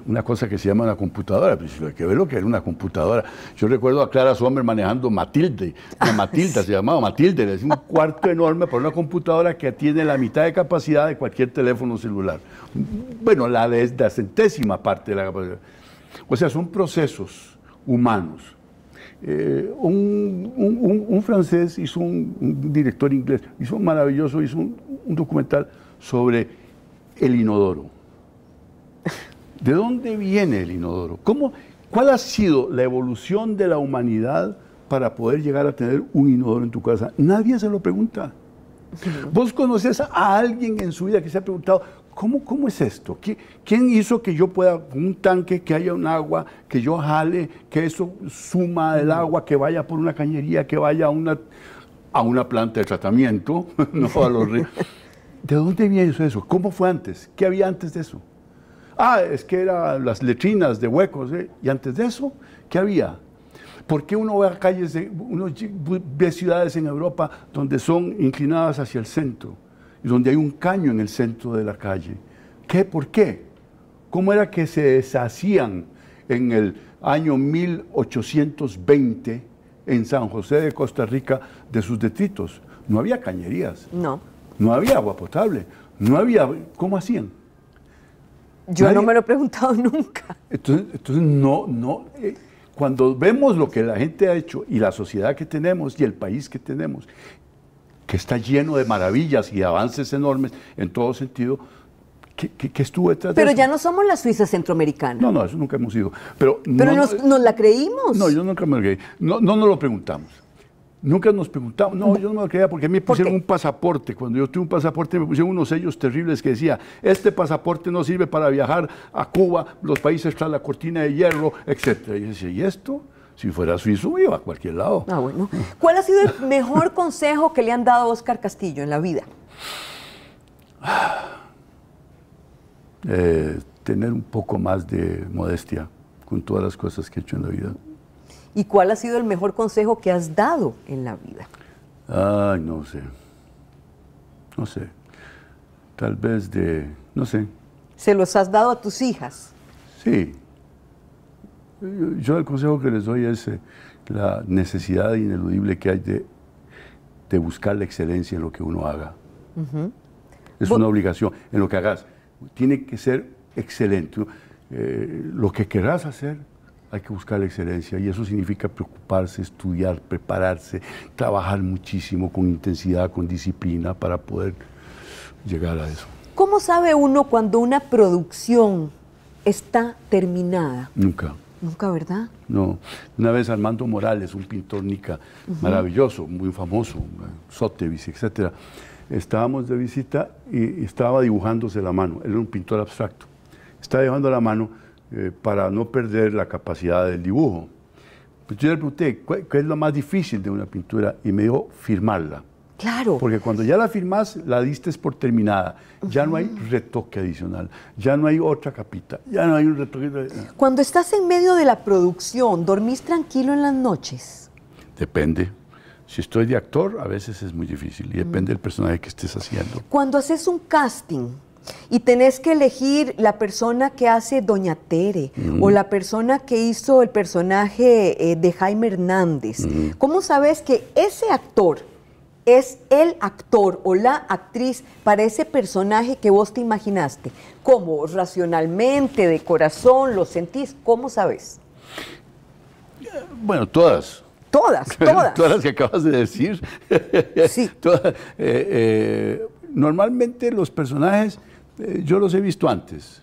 una cosa que se llama una computadora? Pues hay que ver lo que era una computadora. Yo recuerdo a Clara Sommer manejando Matilde. Matilda se llamaba Matilde. Es un cuarto enorme para una computadora que tiene la mitad de capacidad de cualquier teléfono celular. Bueno, la centésima parte de la capacidad. O sea, son procesos humanos. Un francés hizo un director inglés, hizo un maravilloso, hizo un documental sobre el inodoro. ¿De dónde viene el inodoro? ¿Cuál ha sido la evolución de la humanidad para poder llegar a tener un inodoro en tu casa? Nadie se lo pregunta. ¿Vos conoces a alguien en su vida que se ha preguntado, ¿cómo es esto? ¿Quién hizo que yo pueda, con un tanque, que haya un agua, que yo jale, que eso suma el agua, que vaya por una cañería, que vaya a una planta de tratamiento? No a los ríos. ¿De dónde viene eso? ¿Cómo fue antes? ¿Qué había antes de eso? Es que eran las letrinas de huecos, y antes de eso, ¿qué había? ¿Por qué uno ve uno ve ciudades en Europa donde son inclinadas hacia el centro y donde hay un caño en el centro de la calle? ¿Por qué? ¿Cómo era que se deshacían en el año 1820 en San José de Costa Rica de sus detritos? No había cañerías. No. No había agua potable. No había... ¿Cómo hacían? Yo no me lo he preguntado nunca. Entonces cuando vemos lo que la gente ha hecho y la sociedad que tenemos y el país que tenemos, que está lleno de maravillas y de avances enormes en todo sentido, ¿qué estuvo detrás de eso? Pero ya no somos la Suiza centroamericana. No, eso nunca hemos sido. Pero nos la creímos. No, yo nunca me lo creí. No nos lo preguntamos. Nunca nos preguntamos. No, yo no me lo creía porque a mí me pusieron un pasaporte. Cuando yo tuve un pasaporte me pusieron unos sellos terribles que decía, este pasaporte no sirve para viajar a Cuba, los países tras la cortina de hierro, etc. Y yo decía, ¿y esto? Si fuera suizo, iba a cualquier lado. Bueno. ¿Cuál ha sido el mejor consejo que le han dado a Óscar Castillo en la vida? Tener un poco más de modestia con todas las cosas que he hecho en la vida. ¿Y cuál ha sido el mejor consejo que has dado en la vida? No sé. No sé. Tal vez no sé. ¿Se los has dado a tus hijas? Sí. Yo el consejo que les doy es la necesidad ineludible que hay de buscar la excelencia en lo que uno haga. Es una obligación en lo que hagas. Tiene que ser excelente. Lo que querrás hacer, hay que buscar la excelencia y eso significa preocuparse, estudiar, prepararse, trabajar muchísimo con intensidad, con disciplina para poder llegar a eso. ¿Cómo sabe uno cuando una producción está terminada? Nunca. Nunca, ¿verdad? No. Una vez Armando Morales, un pintor nica maravilloso, muy famoso, Sotheby's, etc. Estábamos de visita y estaba dibujándose la mano. Él era un pintor abstracto. Estaba dibujando la mano para no perder la capacidad del dibujo. Pues yo le pregunté, ¿qué es lo más difícil de una pintura? Y me dijo, firmarla. Claro. Porque cuando ya la firmas, la diste por terminada. Ya no hay retoque adicional, ya no hay otra capita, ya no hay un retoque. Cuando estás en medio de la producción, ¿dormís tranquilo en las noches? Depende. Si estoy de actor, a veces es muy difícil y depende del personaje que estés haciendo. Cuando haces un casting y tenés que elegir la persona que hace Doña Tere o la persona que hizo el personaje de Jaime Hernández, ¿cómo sabes que ese actor es el actor o la actriz para ese personaje que vos te imaginaste? ¿Cómo? ¿Racionalmente, de corazón, lo sentís? ¿Cómo sabes? Bueno, todas. Todas. Todas las que acabas de decir. Sí. Todas, normalmente los personajes, yo los he visto antes.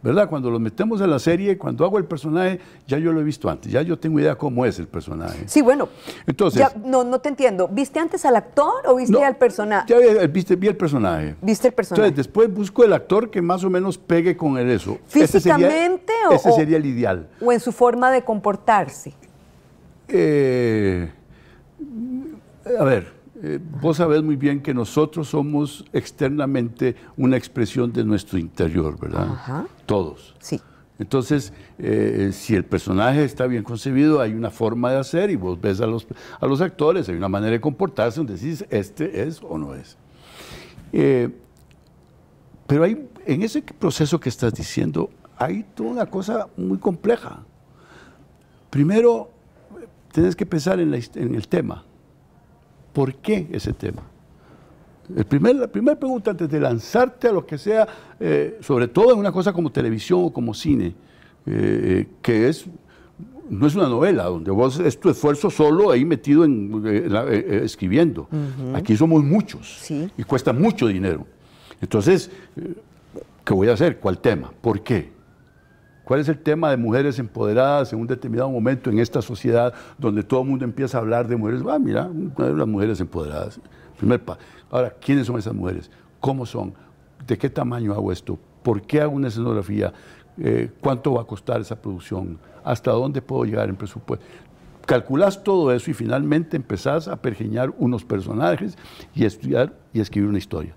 ¿Verdad? Cuando los metemos en la serie, cuando hago el personaje, ya yo lo he visto antes, ya yo tengo idea cómo es el personaje. Sí, bueno, entonces, ya, no te entiendo. ¿Viste antes al actor o viste al personaje? Ya vi el personaje. ¿Viste el personaje? Entonces, después busco el actor que más o menos pegue con el eso. ¿Físicamente ese sería el ideal. ¿O en su forma de comportarse? A ver, vos sabés muy bien que nosotros somos externamente una expresión de nuestro interior, ¿verdad? Ajá. Todos. Sí. Entonces, si el personaje está bien concebido, hay una forma de hacer y vos ves a los actores, hay una manera de comportarse donde decís, este es o no es. Pero en ese proceso que estás diciendo, hay toda una cosa muy compleja. Primero, tienes que pensar en el tema. ¿Por qué ese tema? La primera pregunta antes de lanzarte a lo que sea, sobre todo en una cosa como televisión o como cine, que no es una novela, donde vos es tu esfuerzo solo ahí metido escribiendo. Aquí somos muchos, sí, y cuesta mucho dinero. Entonces, ¿qué voy a hacer? ¿Cuál tema? ¿Por qué? ¿Cuál es el tema de mujeres empoderadas en un determinado momento en esta sociedad donde todo el mundo empieza a hablar de mujeres? Mira, las mujeres empoderadas. Primer paso. Ahora, ¿quiénes son esas mujeres? ¿Cómo son? ¿De qué tamaño hago esto? ¿Por qué hago una escenografía? ¿Cuánto va a costar esa producción? ¿Hasta dónde puedo llegar en presupuesto? Calculás todo eso y finalmente empezás a pergeñar unos personajes y a estudiar y a escribir una historia.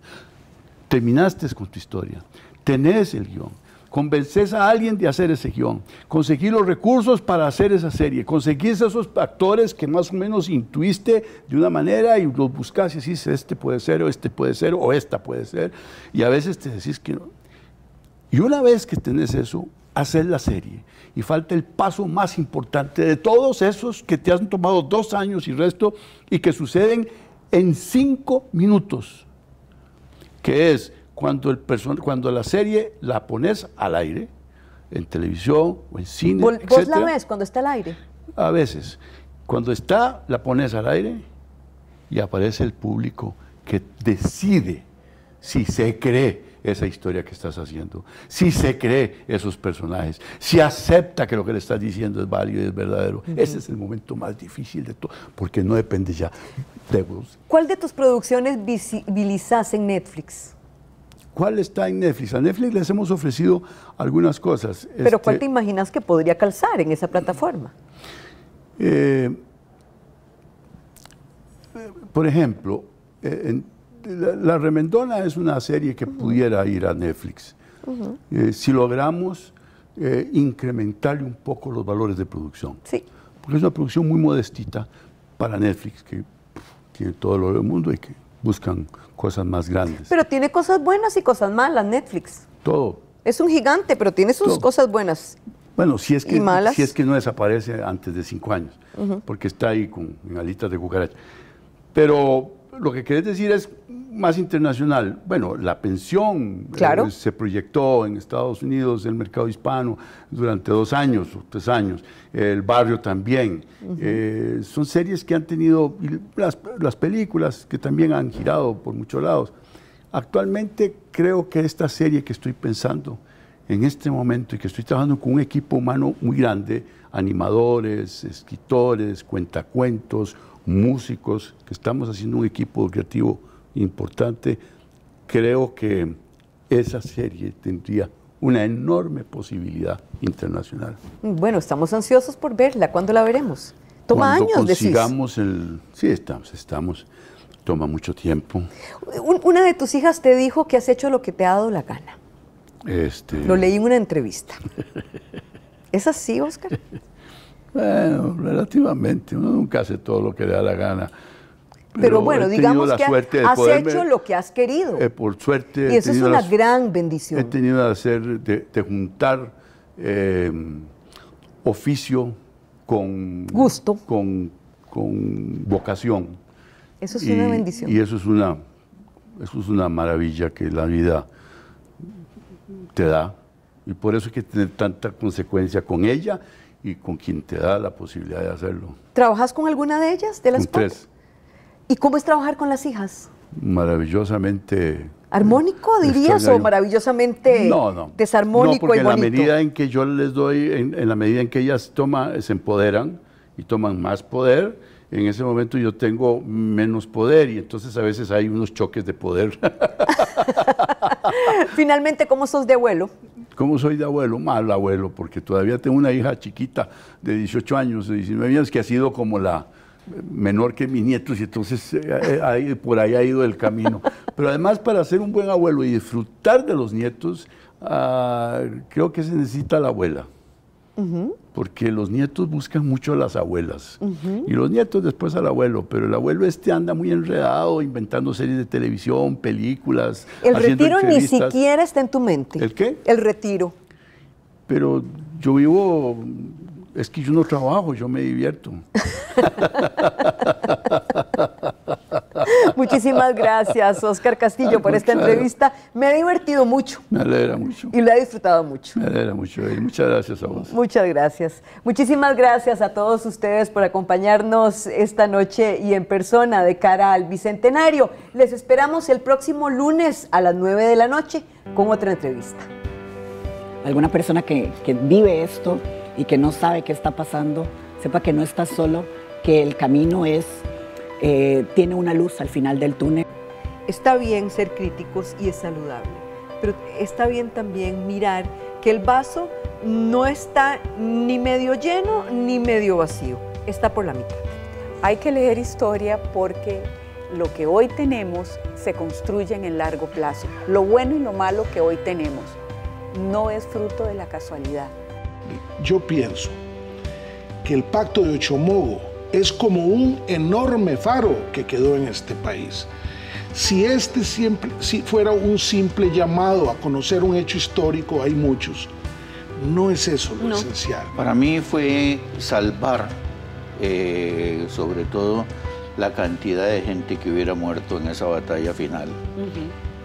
Terminaste con tu historia. Tenés el guión. Convences a alguien de hacer ese guión, conseguir los recursos para hacer esa serie, conseguir esos actores que más o menos intuiste de una manera y los buscas y decís, este puede ser, o esta puede ser, y a veces te decís que no. Y una vez que tenés eso, hacer la serie. Y falta el paso más importante de todos esos que te han tomado 2 años y resto, y que suceden en 5 minutos, que es cuando la serie la pones al aire, en televisión o en cine, ¿Vos etcétera, la ves cuando está al aire? A veces. Cuando la pones al aire y aparece el público que decide si se cree esa historia que estás haciendo, si se cree esos personajes, si acepta que lo que le estás diciendo es válido y es verdadero. Ese es el momento más difícil de todo, porque no depende ya de vos. ¿Cuál de tus producciones visibilizás en Netflix? ¿Cuál está en Netflix? A Netflix les hemos ofrecido algunas cosas. ¿Pero cuál te imaginas que podría calzar en esa plataforma? Por ejemplo, La Remendona es una serie que pudiera ir a Netflix. Si logramos incrementarle un poco los valores de producción. Sí. Porque es una producción muy modestita para Netflix, que tiene todo el oro del mundo y que buscan cosas más grandes. Pero tiene cosas buenas y cosas malas, Netflix. Todo. Es un gigante, pero tiene sus cosas buenas. Bueno, si es que no desaparece antes de 5 años, porque está ahí en alitas de cucaracha. Pero lo que querés decir es más internacional. Bueno, la pensión se proyectó en Estados Unidos, el mercado hispano, durante 2 años o 3 años. El Barrio también. Son series que han tenido, las películas que también han girado por muchos lados. Actualmente creo que esta serie que estoy pensando en este momento y que estoy trabajando con un equipo humano muy grande, animadores, escritores, cuentacuentos, músicos, que estamos haciendo un equipo creativo importante, creo que esa serie tendría una enorme posibilidad internacional. Bueno, estamos ansiosos por verla. ¿Cuándo la veremos? Toma años, decís. Cuando consigamos Sí, estamos. Toma mucho tiempo. Una de tus hijas te dijo que has hecho lo que te ha dado la gana. Lo leí en una entrevista. ¿Es así, Oscar? Bueno, relativamente. Uno nunca hace todo lo que le da la gana. Pero bueno, digamos que has hecho lo que has querido. Por suerte. Y eso es una gran bendición. He tenido de juntar oficio con gusto, con vocación. Eso es una bendición. Y eso es una maravilla que la vida te da. Y por eso hay que tener tanta consecuencia con ella y con quien te da la posibilidad de hacerlo. ¿Trabajas con alguna de ellas, de las con 3? ¿Y cómo es trabajar con las hijas? Maravillosamente... ¿Armónico, dirías, o maravillosamente desarmónico y bonito? No, porque en la medida en que yo les doy, en la medida en que ellas se empoderan y toman más poder, en ese momento yo tengo menos poder y entonces a veces hay unos choques de poder. Finalmente, ¿cómo sos de abuelo? ¿Cómo soy de abuelo? Mal abuelo, porque todavía tengo una hija chiquita de 18 años, de 19 años, que ha sido como la menor que mis nietos y entonces por ahí ha ido el camino. Pero además, para ser un buen abuelo y disfrutar de los nietos, creo que se necesita la abuela. Porque los nietos buscan mucho a las abuelas y los nietos después al abuelo, pero el abuelo anda muy enredado inventando series de televisión, películas. El retiro ni siquiera está en tu mente. ¿El qué? El retiro. Pero yo vivo, es que yo no trabajo, yo me divierto. Muchísimas gracias, Oscar Castillo, por esta entrevista. Me he divertido mucho. Me alegra mucho. Y lo he disfrutado mucho. Me alegra mucho. Y muchas gracias a vos. Muchas gracias. Muchísimas gracias a todos ustedes por acompañarnos esta noche y en persona de cara al Bicentenario. Les esperamos el próximo lunes a las 9 de la noche con otra entrevista. Alguna persona que vive esto y que no sabe qué está pasando, sepa que no está solo, que el camino tiene una luz al final del túnel. Está bien ser críticos y es saludable, pero está bien también mirar que el vaso no está ni medio lleno ni medio vacío, está por la mitad. Hay que leer historia porque lo que hoy tenemos se construye en el largo plazo. Lo bueno y lo malo que hoy tenemos no es fruto de la casualidad. Yo pienso que el Pacto de Ochomogo es como un enorme faro que quedó en este país. Si fuera un simple llamado a conocer un hecho histórico, hay muchos. No es eso lo esencial. Para mí fue salvar, sobre todo, la cantidad de gente que hubiera muerto en esa batalla final.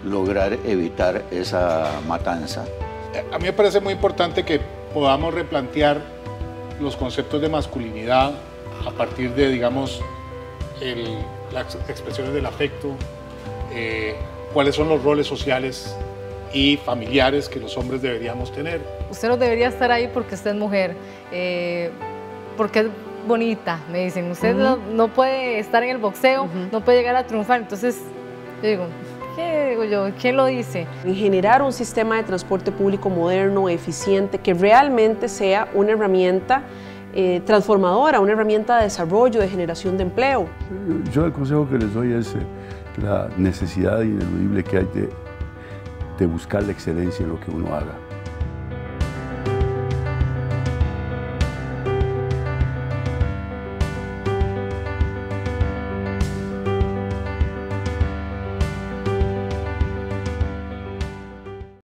Lograr evitar esa matanza. A mí me parece muy importante que podamos replantear los conceptos de masculinidad a partir de, digamos, las expresiones del afecto, cuáles son los roles sociales y familiares que los hombres deberíamos tener. Usted no debería estar ahí porque usted es mujer, porque es bonita, me dicen. Usted no puede estar en el boxeo, no puede llegar a triunfar. Entonces, yo digo, ¿qué digo yo? ¿Quién lo dice? Generar un sistema de transporte público moderno, eficiente, que realmente sea una herramienta transformadora, una herramienta de desarrollo, de generación de empleo. Yo el consejo que les doy es la necesidad ineludible que hay de buscar la excelencia en lo que uno haga.